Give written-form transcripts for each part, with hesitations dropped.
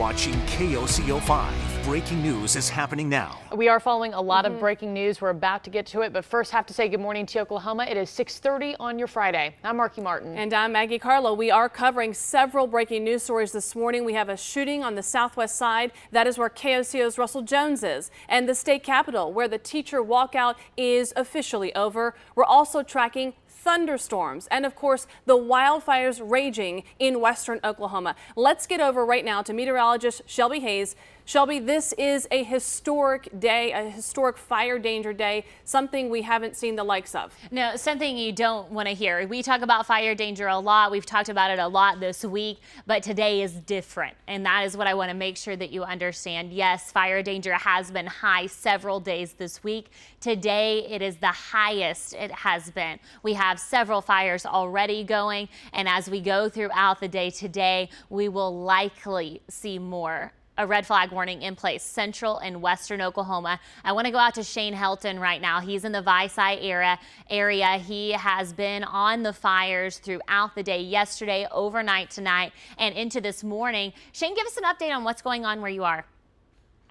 watching KOCO 5. Breaking news is happening now. We are following a lot of breaking news. We're about to get to it, but first have to say good morning to Oklahoma. It is 6:30 on your Friday. I'm Marky Martin. And I'm Maggie Carlo. We are covering several breaking news stories this morning. We have a shooting on the southwest side. That is where KOCO's Russell Jones is. And the state capitol, where the teacher walkout is officially over. We're also tracking thunderstorms and, of course, the wildfires raging in western Oklahoma. Let's get over right now to meteorologist Shelby Hayes. Shelby, this is a historic day, a historic fire danger day, something we haven't seen the likes of. No, something you don't want to hear. We talk about fire danger a lot. We've talked about it a lot this week, but today is different. And that is what I want to make sure that you understand. Yes, fire danger has been high several days this week. Today, it is the highest it has been. We have several fires already going, and as we go throughout the day today, we will likely see more. A red flag warning in place, central and western Oklahoma. I want to go out to Shane Helton right now. He's in the Wildfire area. He has been on the fires throughout the day, yesterday, overnight, tonight, and into this morning. Shane, give us an update on what's going on where you are.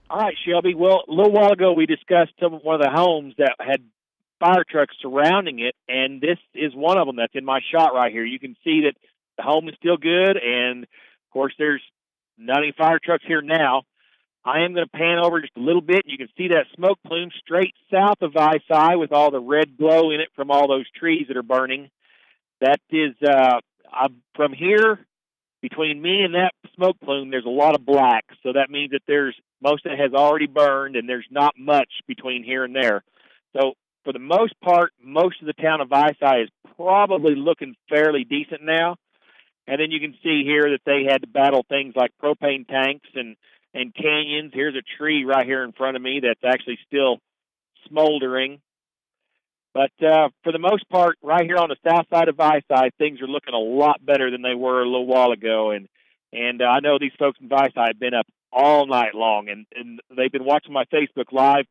All right, Shelby. Well, a little while ago, we discussed one of the homes that had fire trucks surrounding it, and this is one of them that's in my shot right here. You can see that the home is still good, and, of course, there's not any fire trucks here now. I am going to pan over just a little bit. You can see that smoke plume straight south of Wildfire with all the red glow in it from all those trees that are burning. That is, from here, between me and that smoke plume, there's a lot of black. So that means that most of it has already burned, and there's not much between here and there. So for the most part, most of the town of Wildfire is probably looking fairly decent now. And then you can see here that they had to battle things like propane tanks and canyons. Here's a tree right here in front of me that's actually still smoldering. But for the most part, right here on the south side of Wildfire, things are looking a lot better than they were a little while ago. And I know these folks in Wildfire have been up all night long, and they've been watching my Facebook Live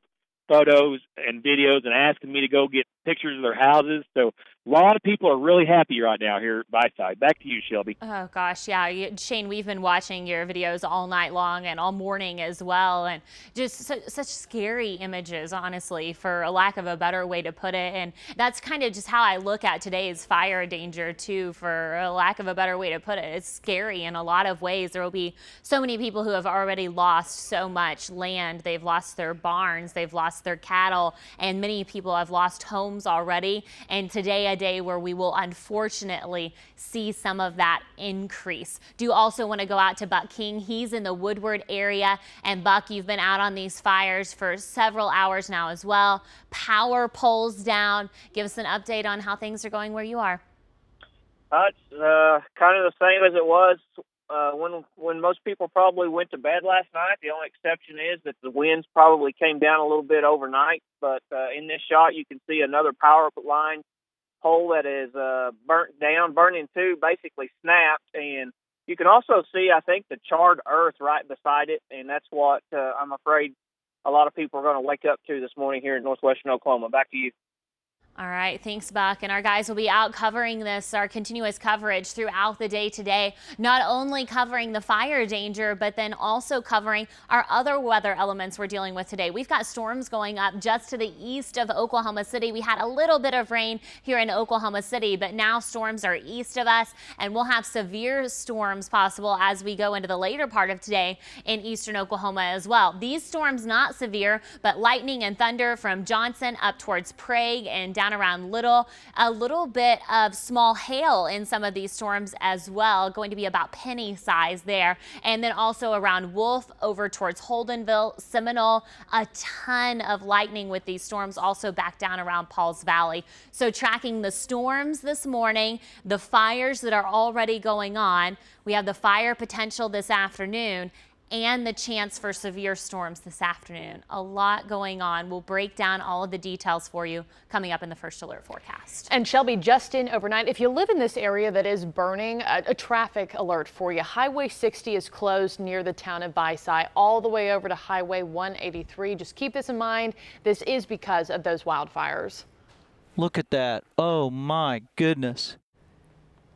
photos and videos and asking me to go get pictures of their houses. So a lot of people are really happy right now here at Wildfire. Back to you, Shelby. Oh, gosh, yeah. Shane, we've been watching your videos all night long and all morning as well. And just such scary images, honestly, for a lack of a better way to put it. And that's kind of just how I look at today's fire danger, too, for a lack of a better way to put it. It's scary in a lot of ways. There will be so many people who have already lost so much land. They've lost their barns. They've lost their cattle. And many people have lost homes already. And today, a day where we will unfortunately see some of that increase. Do also want to go out to Buck King. He's in the Woodward area. And Buck, you've been out on these fires for several hours now as well. Power poles down. Give us an update on how things are going where you are. It's kind of the same as it was when most people probably went to bed last night. The only exception is that the winds probably came down a little bit overnight. But in this shot, you can see another power line pole that is burnt in two, basically snapped. And you can also see, I think, the charred earth right beside it. And that's what I'm afraid a lot of people are going to wake up to this morning here in northwestern Oklahoma. Back to you. All right, thanks, Buck. And our guys will be out covering this, our continuous coverage throughout the day today, not only covering the fire danger, but then also covering our other weather elements we're dealing with today. We've got storms going up just to the east of Oklahoma City. We had a little bit of rain here in Oklahoma City, but now storms are east of us, and we'll have severe storms possible as we go into the later part of today in eastern Oklahoma as well. These storms not severe, but lightning and thunder from Johnson up towards Prague and down around Little. A little bit of small hail in some of these storms as well, going to be about penny size there. And then also around Wolf over towards Holdenville, Seminole, a ton of lightning with these storms also back down around Pauls Valley. So tracking the storms this morning, the fires that are already going on. We have the fire potential this afternoon and the chance for severe storms this afternoon. A lot going on. We'll break down all of the details for you coming up in the First Alert forecast. And Shelby, just in overnight, if you live in this area that is burning, a traffic alert for you. Highway 60 is closed near the town of Wildfire all the way over to Highway 183. Just keep this in mind. This is because of those wildfires. Look at that. Oh my goodness.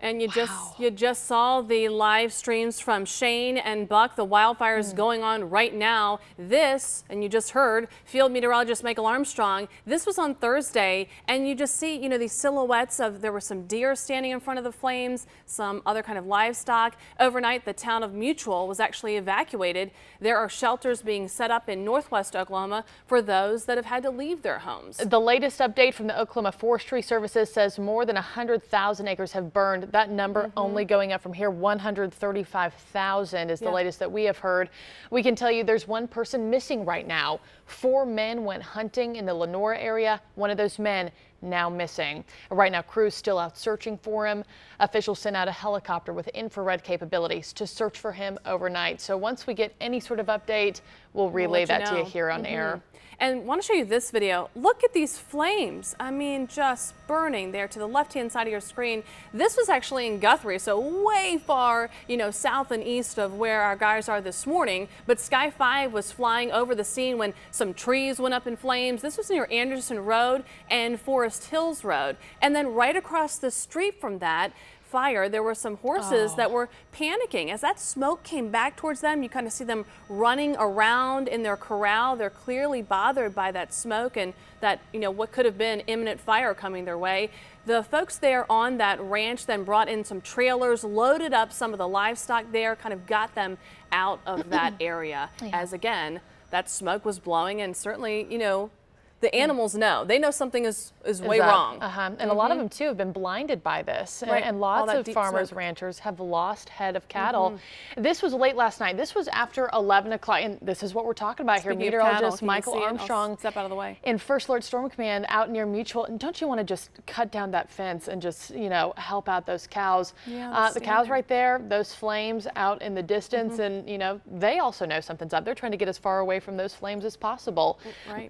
And you just saw the live streams from Shane and Buck. The wildfires going on right now. This, and you just heard field meteorologist Michael Armstrong, this was on Thursday, and you just see, these silhouettes of, there were some deer standing in front of the flames, some other kind of livestock. Overnight, the town of Mutual was actually evacuated. There are shelters being set up in northwest Oklahoma for those that have had to leave their homes. The latest update from the Oklahoma Forestry Services says more than 100,000 acres have burned. That number only going up from here. 135,000 is the latest that we have heard. We can tell you there's one person missing right now. 4 men went hunting in the Lenora area. One of those men now missing. Right now, crews still out searching for him. Officials sent out a helicopter with infrared capabilities to search for him overnight. So once we get any sort of update, we'll relay that to you here on air. And want to show you this video. Look at these flames. I mean, just burning there to the left-hand side of your screen. This was actually in Guthrie, so way far, south and east of where our guys are this morning. But Sky 5 was flying over the scene when some trees went up in flames. This was near Anderson Road and Forest Hills Road. And then right across the street from that fire, there were some horses that were panicking. As that smoke came back towards them, you kind of see them running around in their corral. They're clearly bothered by that smoke and that, what could have been imminent fire coming their way. The folks there on that ranch then brought in some trailers, loaded up some of the livestock there, kind of got them out of that area. As again, that smoke was blowing, and certainly, the animals know. They know something is way wrong. And a lot of them, too, have been blinded by this. And lots of farmers, ranchers have lost head of cattle. This was late last night. This was after 11 o'clock. And this is what we're talking about here. Meteorologist Michael Armstrong, step out of the way, in First Alert Storm Command out near Mutual. And don't you want to just cut down that fence and just, help out those cows? The cows right there, those flames out in the distance. And, they also know something's up. They're trying to get as far away from those flames as possible.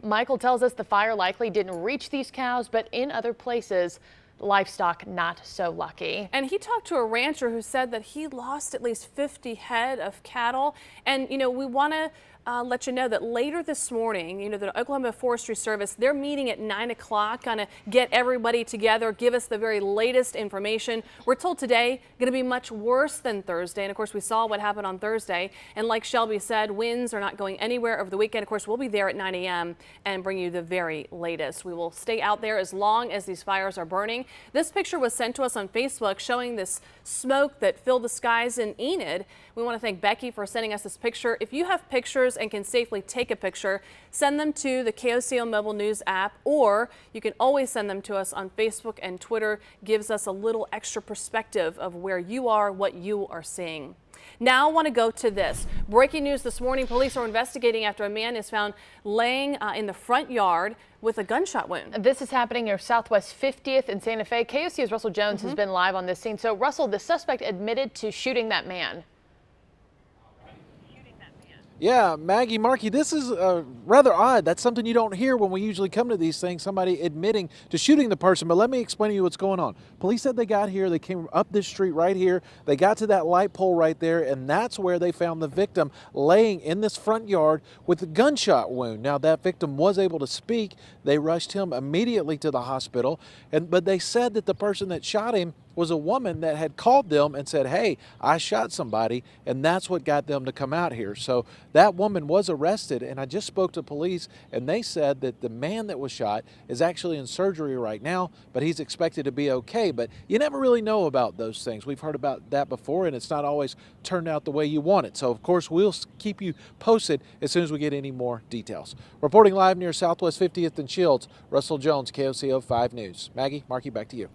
Michael tells us the fire likely didn't reach these cows, but in other places, livestock not so lucky. And he talked to a rancher who said that he lost at least 50 head of cattle. And, we want to let you know that later this morning, the Oklahoma Forestry Service, they're meeting at 9 o'clock, kind of get everybody together, give us the very latest information. We're told today going to be much worse than Thursday. And of course, we saw what happened on Thursday. And like Shelby said, winds are not going anywhere over the weekend. Of course, we'll be there at 9 a.m. and bring you the very latest. We will stay out there as long as these fires are burning. This picture was sent to us on Facebook showing this smoke that filled the skies in Enid. We want to thank Becky for sending us this picture. If you have pictures and can safely take a picture, send them to the KOCO Mobile News app, or you can always send them to us on Facebook and Twitter. Gives us a little extra perspective of where you are, what you are seeing. Now I want to go to this. Breaking news this morning, police are investigating after a man is found laying in the front yard with a gunshot wound. This is happening near Southwest 50th in Santa Fe. KOCO's Russell Jones has been live on this scene. So Russell, the suspect admitted to shooting that man. Yeah, Maggie, Markey, this is rather odd. That's something you don't hear when we usually come to these things, somebody admitting to shooting the person. But let me explain to you what's going on. Police said they got here, they came up this street right here, they got to that light pole right there, and that's where they found the victim laying in this front yard with a gunshot wound. Now, that victim was able to speak. They rushed him immediately to the hospital, but they said that the person that shot him was a woman that had called them and said, hey, I shot somebody, and that's what got them to come out here. So that woman was arrested, and I just spoke to police, and they said that the man that was shot is actually in surgery right now, but he's expected to be okay. But you never really know about those things. We've heard about that before, and it's not always turned out the way you want it. So, of course, we'll keep you posted as soon as we get any more details. Reporting live near Southwest 50th and Shields, Russell Jones, KOCO 5 News. Maggie, Markey, back to you.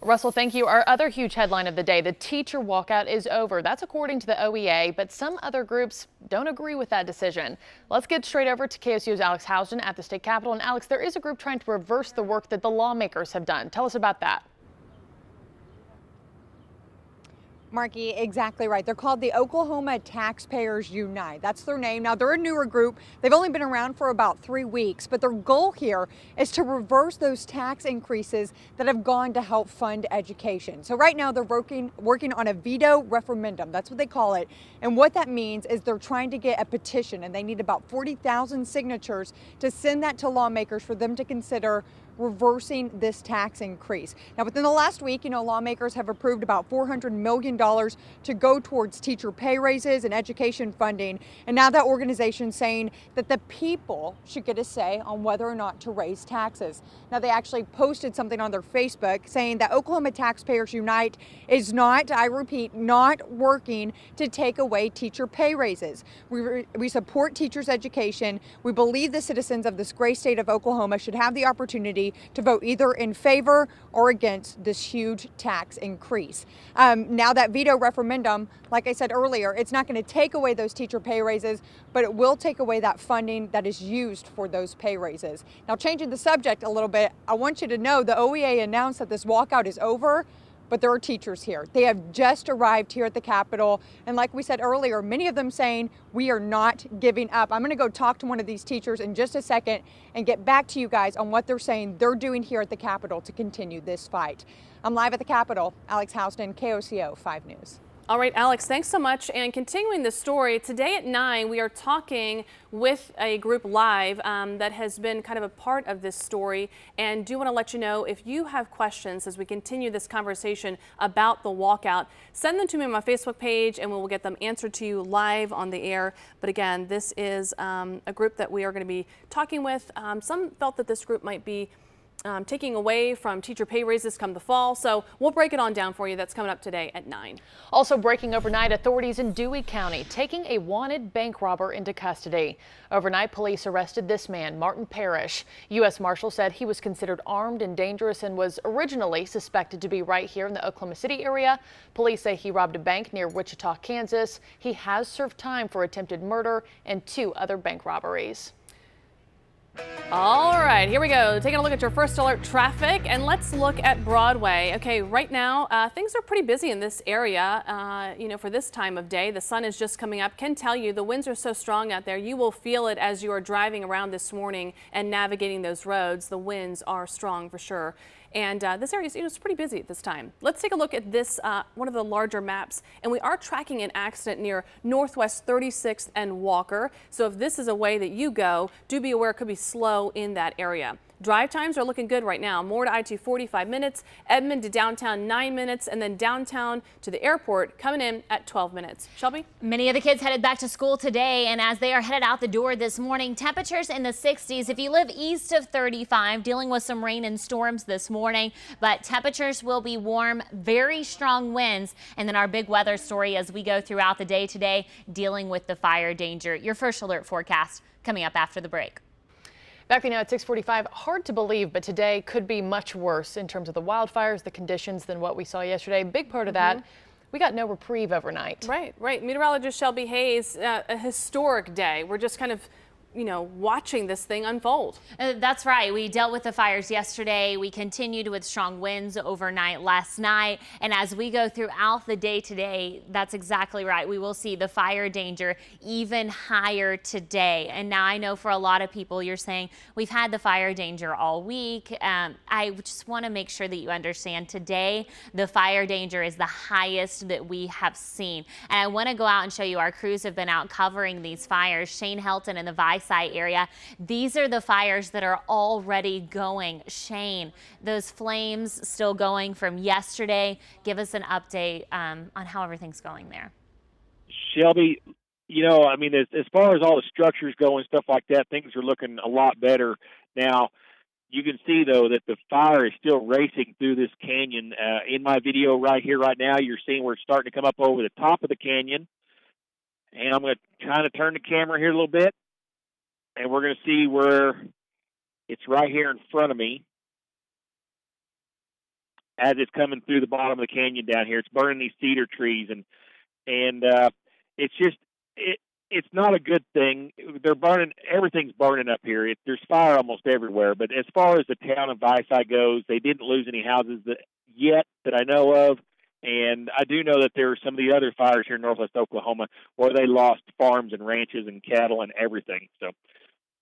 Russell, thank you. Our other huge headline of the day, the teacher walkout is over. That's according to the OEA, but some other groups don't agree with that decision. Let's get straight over to KOCO's Alex Housden at the state capitol. And Alex, there is a group trying to reverse the work that the lawmakers have done. Tell us about that. Markey, exactly right. They're called the Oklahoma Taxpayers Unite. That's their name. Now, they're a newer group. They've only been around for about 3 weeks, but their goal here is to reverse those tax increases that have gone to help fund education. So right now they're working on a veto referendum. That's what they call it. And what that means is they're trying to get a petition, and they need about 40,000 signatures to send that to lawmakers for them to consider reversing this tax increase. Now, within the last week, lawmakers have approved about $400 million to go towards teacher pay raises and education funding. And now that organization's saying that the people should get a say on whether or not to raise taxes. Now, they actually posted something on their Facebook saying that Oklahoma Taxpayers Unite is not, I repeat, not working to take away teacher pay raises. We support teachers' education. We believe the citizens of this great state of Oklahoma should have the opportunity to vote either in favor or against this huge tax increase. Now that veto referendum, like I said earlier, it's not going to take away those teacher pay raises, but it will take away that funding that is used for those pay raises. Now, changing the subject a little bit, I want you to know the OEA announced that this walkout is over, but there are teachers here. They have just arrived here at the Capitol. And like we said earlier, many of them saying, we are not giving up. I'm gonna go talk to one of these teachers in just a second and get back to you guys on what they're saying they're doing here at the Capitol to continue this fight. I'm live at the Capitol. Alex Houston, KOCO 5 News. All right, Alex, thanks so much. And continuing the story, today at 9, we are talking with a group live that has been kind of a part of this story, and do want to let you know if you have questions as we continue this conversation about the walkout, send them to me on my Facebook page and we will get them answered to you live on the air. But again, this is a group that we are going to be talking with. Some felt that this group might be taking away from teacher pay raises come the fall. So we'll break it on down for you. That's coming up today at 9. Also breaking overnight, authorities in Dewey County taking a wanted bank robber into custody. Overnight, police arrested this man, Martin Parrish. U.S. Marshal said he was considered armed and dangerous and was originally suspected to be right here in the Oklahoma City area. Police say he robbed a bank near Wichita, Kansas. He has served time for attempted murder and 2 other bank robberies. All right, here we go. Taking a look at your first alert traffic, and let's look at Broadway. Okay, right now things are pretty busy in this area. For this time of day, the sun is just coming up. Can tell you the winds are so strong out there. You will feel it as you are driving around this morning and navigating those roads. The winds are strong for sure. And this area is pretty busy at this time. Let's take a look at this, one of the larger maps. And we are tracking an accident near Northwest 36th and Walker. So if this is a way that you go, do be aware it could be slow in that area. Drive times are looking good right now. More to I-2 45 minutes, Edmond to downtown 9 minutes, and then downtown to the airport coming in at 12 minutes. Shelby? Many of the kids headed back to school today, and as they are headed out the door this morning, temperatures in the 60s. If you live east of 35, dealing with some rain and storms this morning, but temperatures will be warm, very strong winds, and then our big weather story as we go throughout the day today, dealing with the fire danger. Your first alert forecast coming up after the break. Back now at 6:45, hard to believe, but today could be much worse in terms of the wildfires, the conditions than what we saw yesterday. Big part of that, we got no reprieve overnight. Right. Meteorologist Shelby Hayes, a historic day. We're just kind of watching this thing unfold. That's right. We dealt with the fires yesterday. We continued with strong winds overnight last night. And as we go throughout the day today, that's exactly right. We will see the fire danger even higher today. And now I know for a lot of people, you're saying we've had the fire danger all week. I just want to make sure that you understand today, the fire danger is the highest that we have seen. And I want to go out and show you our crews have been out covering these fires. Shane Helton in the Vice area. These are the fires that are already going. Shane, those flames still going from yesterday. Give us an update on how everything's going there. Shelby, as far as all the structures go and stuff like that, things are looking a lot better now. You can see, though, that the fire is still racing through this canyon. In my video right here, right now, you're seeing where it's starting to come up over the top of the canyon. And I'm going to kind of turn the camera here a little bit. And we're going to see where it's right here in front of me as it's coming through the bottom of the canyon down here. It's burning these cedar trees, and it's just it's not a good thing. They're burning, everything's burning up here. There's fire almost everywhere. But as far as the town of Visai goes, they didn't lose any houses yet that I know of. And I do know that there are some of the other fires here in northwest Oklahoma where they lost farms and ranches and cattle and everything. So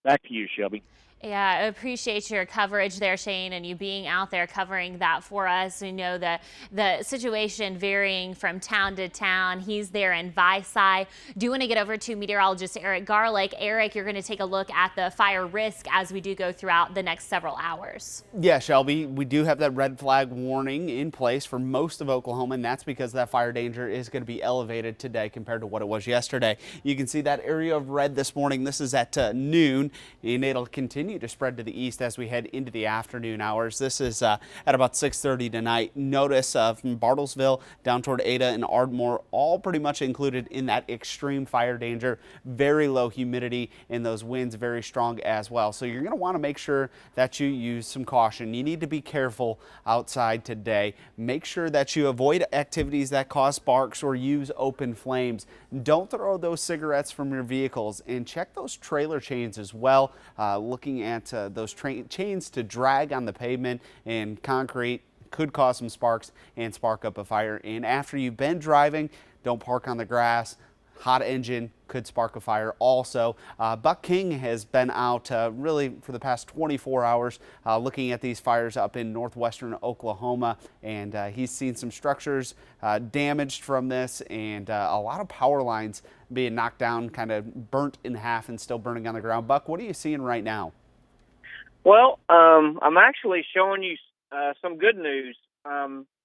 back to you, Shelby. Yeah, I appreciate your coverage there, Shane, and you being out there covering that for us. We know that the situation varying from town to town. He's there in Visay. Do want to get over to meteorologist Eric Garlick. Eric, you're going to take a look at the fire risk as we do go throughout the next several hours. Yeah, Shelby, we do have that red flag warning in place for most of Oklahoma, and that's because that fire danger is going to be elevated today compared to what it was yesterday. You can see that area of red this morning. This is at noon, and it'll continue to spread to the east as we head into the afternoon hours. This is at about 6:30 tonight. Notice from Bartlesville down toward Ada and Ardmore, all pretty much included in that extreme fire danger. Very low humidity and those winds very strong as well. So you're going to want to make sure that you use some caution. You need to be careful outside today. Make sure that you avoid activities that cause sparks or use open flames. Don't throw those cigarettes from your vehicles, and check those trailer chains as well. Looking at those chains to drag on the pavement and concrete could cause some sparks and spark up a fire. And after you've been driving, don't park on the grass. Hot engine could spark a fire also. Buck King has been out really for the past 24 hours looking at these fires up in northwestern Oklahoma, and he's seen some structures damaged from this, and a lot of power lines being knocked down, kind of burnt in half and still burning on the ground. Buck, what are you seeing right now? Well, I'm actually showing you some good news.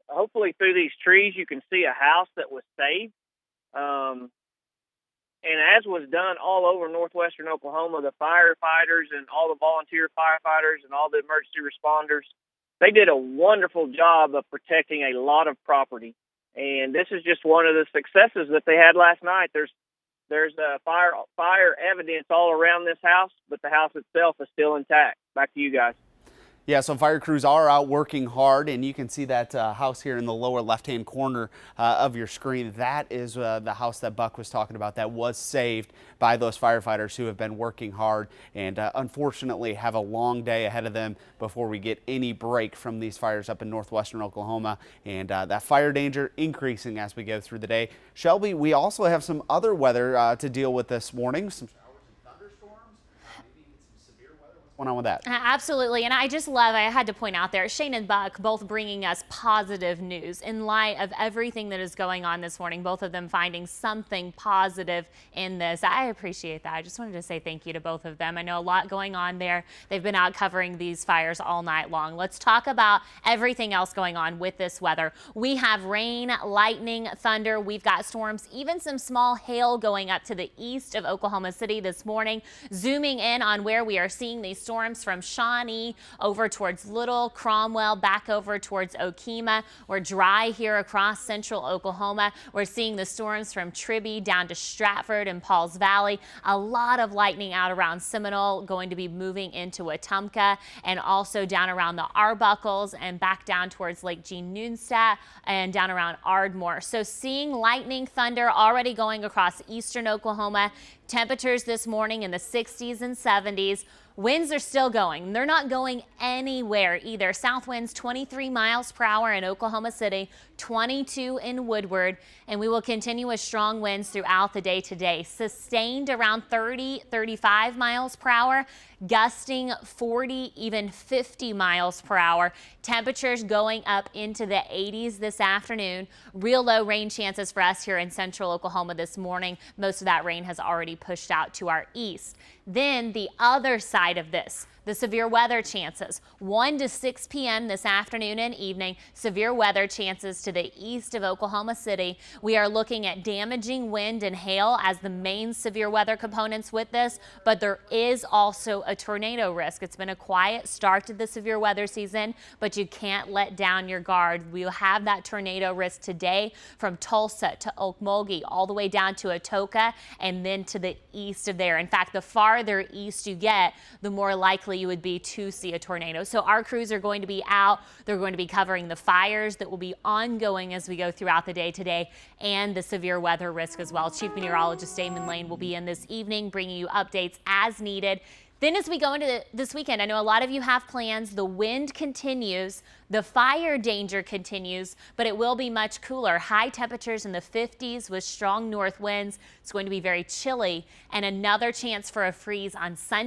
Hopefully through these trees you can see a house that was saved. And as was done all over northwestern Oklahoma, the firefighters and all the volunteer firefighters and all the emergency responders, they did a wonderful job of protecting a lot of property. And this is just one of the successes that they had last night. There's fire evidence all around this house, but the house itself is still intact. Back to you guys. Yeah, so fire crews are out working hard, and you can see that house here in the lower left-hand corner of your screen. That is the house that Buck was talking about that was saved by those firefighters who have been working hard and unfortunately have a long day ahead of them before we get any break from these fires up in northwestern Oklahoma, and that fire danger increasing as we go through the day. Shelby, we also have some other weather to deal with this morning. Some going on with that? Absolutely, and I just love, I had to point out there, Shane and Buck both bringing us positive news in light of everything that is going on this morning, both of them finding something positive in this. I appreciate that. I just wanted to say thank you to both of them. I know a lot going on there. They've been out covering these fires all night long. Let's talk about everything else going on with this weather. We have rain, lightning, thunder. We've got storms, even some small hail going up to the east of Oklahoma City this morning. Zooming in on where we are seeing these storms from Shawnee over towards Little, Cromwell, back over towards Okemah. We're dry here across central Oklahoma. We're seeing the storms from Tribby down to Stratford and Pauls Valley. A lot of lightning out around Seminole, going to be moving into Wetumpka, and also down around the Arbuckles and back down towards Lake Jean-Noonstadt and down around Ardmore. So seeing lightning, thunder already going across eastern Oklahoma. Temperatures this morning in the 60s and 70s. Winds are still going. They're not going anywhere either. South winds 23 miles per hour in Oklahoma City, 22 in Woodward, and we will continue with strong winds throughout the day today. Sustained around 30, 35 miles per hour, gusting 40, even 50 miles per hour. Temperatures going up into the 80s this afternoon. Real low rain chances for us here in central Oklahoma this morning. Most of that rain has already pushed out to our east. Then the other side of this, the severe weather chances, 1 to 6 p.m. this afternoon and evening, severe weather chances to the east of Oklahoma City. We are looking at damaging wind and hail as the main severe weather components with this, but there is also a tornado risk. It's been a quiet start to the severe weather season, but you can't let down your guard. We'll have that tornado risk today from Tulsa to Okmulgee, all the way down to Atoka, and then to the east of there. In fact, the farther east you get, the more likely you would be to see a tornado. So our crews are going to be out. They're going to be covering the fires that will be ongoing as we go throughout the day today, and the severe weather risk as well. Chief Meteorologist Damon Lane will be in this evening bringing you updates as needed. Then as we go into this weekend, I know a lot of you have plans. The wind continues, the fire danger continues, but it will be much cooler. High temperatures in the 50s with strong north winds. It's going to be very chilly, and another chance for a freeze on Sunday.